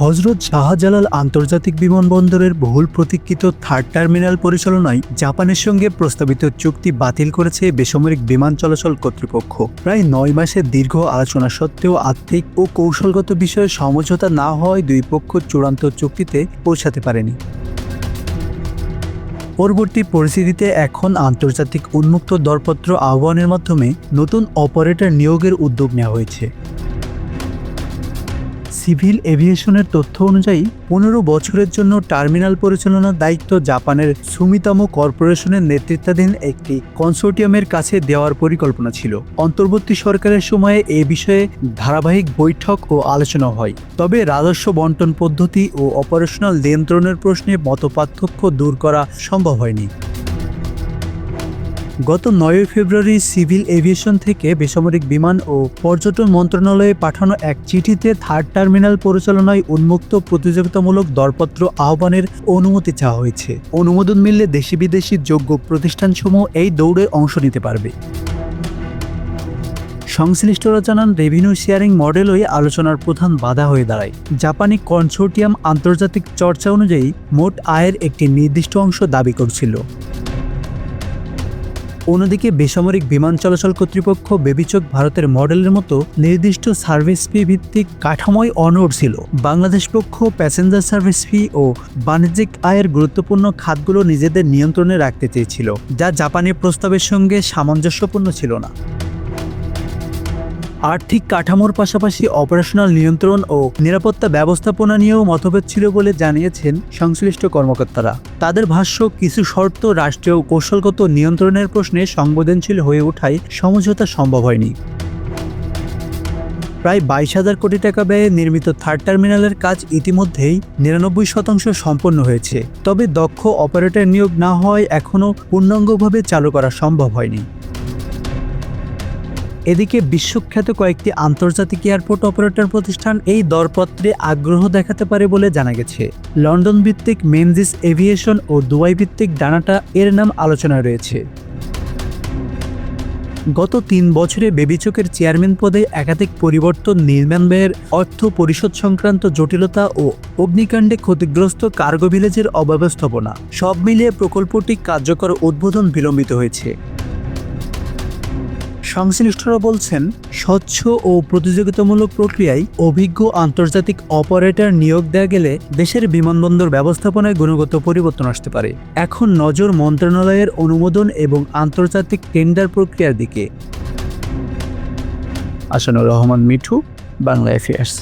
হযরত শাহজালাল আন্তর্জাতিক বিমানবন্দরের বহুল প্রতীক্ষিত থার্ড টার্মিনাল পরিচালনায় জাপানের সঙ্গে প্রস্তাবিত চুক্তি বাতিল করেছে বেসামরিক বিমান চলাচল কর্তৃপক্ষ। প্রায় ৯ মাসের দীর্ঘ আলোচনা সত্ত্বেও আর্থিক ও কৌশলগত বিষয়ে সমঝোতা না হওয়ায় দুই পক্ষ চূড়ান্ত চুক্তিতে পৌঁছাতে পারেনি। পরবর্তী পরিস্থিতিতে এখন আন্তর্জাতিক উন্মুক্ত দরপত্র আহ্বানের মাধ্যমে নতুন অপারেটর নিয়োগের উদ্যোগ নেওয়া হয়েছে। সিভিল এভিয়েশনের তথ্য অনুযায়ী ১৫ বছরের জন্য টার্মিনাল পরিচালনার দায়িত্ব জাপানের সুমিতোমো কর্পোরেশনের নেতৃত্বাধীন একটি কনসোর্টিয়ামের কাছে দেওয়ার পরিকল্পনা ছিল। অন্তর্বর্তী সরকারের সময়ে এ বিষয়ে ধারাবাহিক বৈঠক ও আলোচনা হয়, তবে রাজস্ব বণ্টন পদ্ধতি ও অপারেশনাল নিয়ন্ত্রণের প্রশ্নে মতপার্থক্য দূর করা সম্ভব হয়নি। গত ৯ ফেব্রুয়ারি সিভিল এভিয়েশন থেকে বেসামরিক বিমান ও পর্যটন মন্ত্রণালয়ে পাঠানো এক চিঠিতে থার্ড টার্মিনাল পরিচালনায় উন্মুক্ত প্রতিযোগিতামূলক দরপত্র আহ্বানের অনুমতি চাওয়া হয়েছে। অনুমোদন মিললে দেশি বিদেশি যোগ্য প্রতিষ্ঠানসমূহ এই দৌড়ে অংশ নিতে পারবে। সংশ্লিষ্টরা জানান, রেভিনিউ শেয়ারিং মডেলই আলোচনার প্রধান বাধা হয়ে দাঁড়ায়। জাপানি কনসোর্টিয়াম আন্তর্জাতিক চর্চা অনুযায়ী মোট আয়ের একটি নির্দিষ্ট অংশ দাবি করছিল। অন্যদিকে বেসামরিক বিমান চলাচল কর্তৃপক্ষ বেবিচক ভারতের মডেলের মতো নির্দিষ্ট সার্ভিস ফি ভিত্তিক কাঠামোয় অনড় ছিল। বাংলাদেশ পক্ষ প্যাসেঞ্জার সার্ভিস ফি ও বাণিজ্যিক আয়ের গুরুত্বপূর্ণ খাতগুলো নিজেদের নিয়ন্ত্রণে রাখতে চেয়েছিল, যা জাপানি প্রস্তাবের সঙ্গে সামঞ্জস্যপূর্ণ ছিল না। আর্থিক কাঠামোর পাশাপাশি অপারেশনাল নিয়ন্ত্রণ ও নিরাপত্তা ব্যবস্থাপনা নিয়েও মতভেদ ছিল বলে জানিয়েছেন সংশ্লিষ্ট কর্মকর্তারা। তাদের ভাষ্য, কিছু শর্ত রাষ্ট্রীয় কৌশলগত নিয়ন্ত্রণের প্রশ্নে সংবেদনশীল হয়ে ওঠায় সমঝোতা সম্ভব হয়নি। প্রায় ২২,০০০ কোটি টাকা ব্যয়ে নির্মিত থার্ড টার্মিনালের কাজ ইতিমধ্যেই ৯৯% সম্পন্ন হয়েছে, তবে দক্ষ অপারেটর নিয়োগ না হওয়ায় এখনও পূর্ণাঙ্গভাবে চালু করা সম্ভব হয়নি। এদিকে বিশ্বখ্যাত কয়েকটি আন্তর্জাতিক এয়ারপোর্ট অপারেটর প্রতিষ্ঠান এই দরপত্রে আগ্রহ দেখাতে পারে বলে জানা গেছে। লন্ডন ভিত্তিক মেনজিস এভিয়েশন ও দুবাই ভিত্তিক ডানাটা এর নাম আলোচনায় রয়েছে। গত ৩ বছরে বেবিচকের চেয়ারম্যান পদে একাধিক পরিবর্তন, নির্মাণ ব্যয়ের অর্থ পরিশোধ সংক্রান্ত জটিলতা ও অগ্নিকাণ্ডে ক্ষতিগ্রস্ত কার্গো ভিলেজের অব্যবস্থাপনা সব মিলিয়ে প্রকল্পটি কার্যকর উদ্বোধন বিলম্বিত হয়েছে। সংশ্লিষ্টরা বলছেন, স্বচ্ছ ও প্রতিযোগিতামূলক প্রক্রিয়ায় অভিজ্ঞ আন্তর্জাতিক অপারেটর নিয়োগ দেওয়া গেলে দেশের বিমানবন্দর ব্যবস্থাপনায় গুণগত পরিবর্তন আসতে পারে। এখন নজর মন্ত্রণালয়ের অনুমোদন এবং আন্তর্জাতিক টেন্ডার প্রক্রিয়ার দিকে। আসানুর রহমান মিঠু, বাংলা অ্যাফেয়ার্স।